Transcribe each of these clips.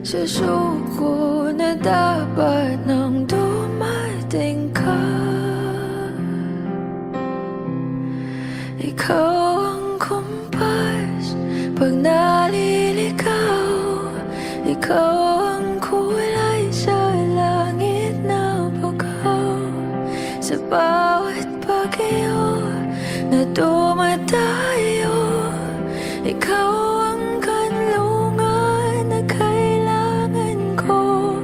Susuko na dapat nang dumating ka. Ikaw ang kumpas pag naliligaw. Ikaw ang kulay sa langit na bagaw. Sa bawat bagyo na dumadayo, ikaw ang kanlungan na kailangan ko.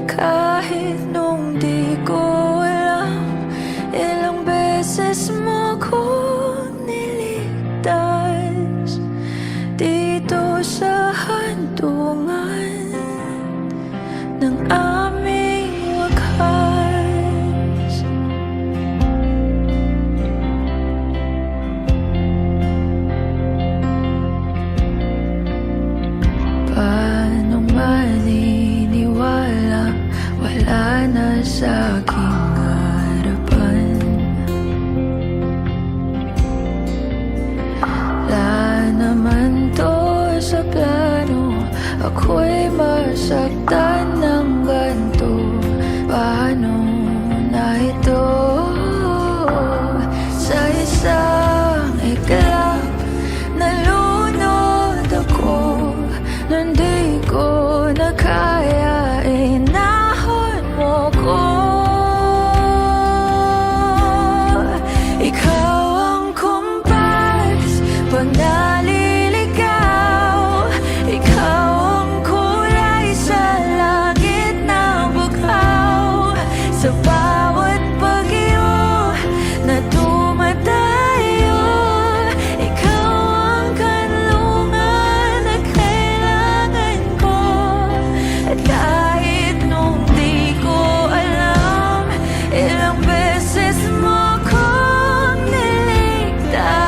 Kahit nung di ko alam, ilang beses mo kong niligtas. Dito sa handungan ng aming wakas. Paano maniniwala wala na sa aking harapan? Wala naman to sa plano, ako'y masaktan ng ganito. Paano na ito? Sa isang iglap nalunod ako. Nung di ko na kaya, inahon mo ko. Ikaw ang kumpas pag naliligaw. Ikaw ang kulay sa langit na bughaw. Sa bawat bagyo na dumadayo, ikaw ang kanlungan na kailangan ko. At kahit nung di ko alam, ilang beses mo kong niligtas.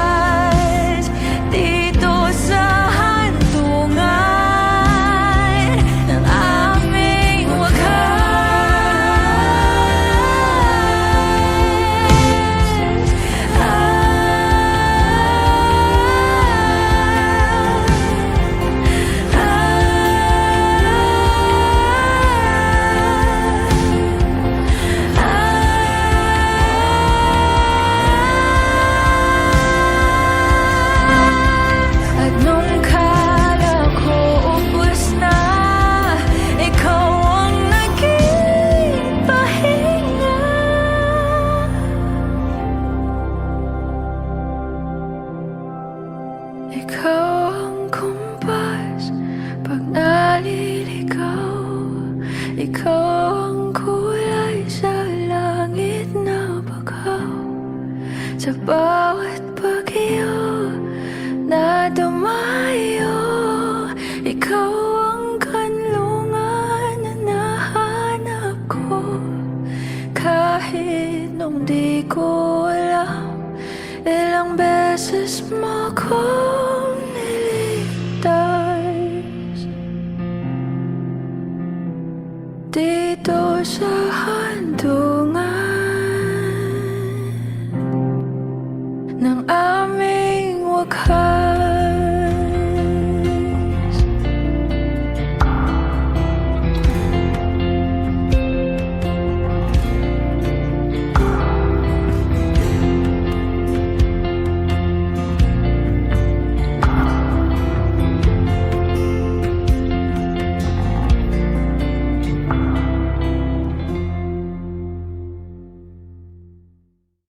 Dito sa handungan ng aming at nung kala ko ubos na, ikaw ang naging pahinga. Ikaw ang kumpas pag naliligaw. Ikaw ang kulay sa langit na bagaw. Sa bawat bagyo na dumayo, ikaw ang kanlungan na nahanap ko. Kahit nung di ko alam, ilang beses mo kong niligtas. Dito sa handungan ng aming wakas.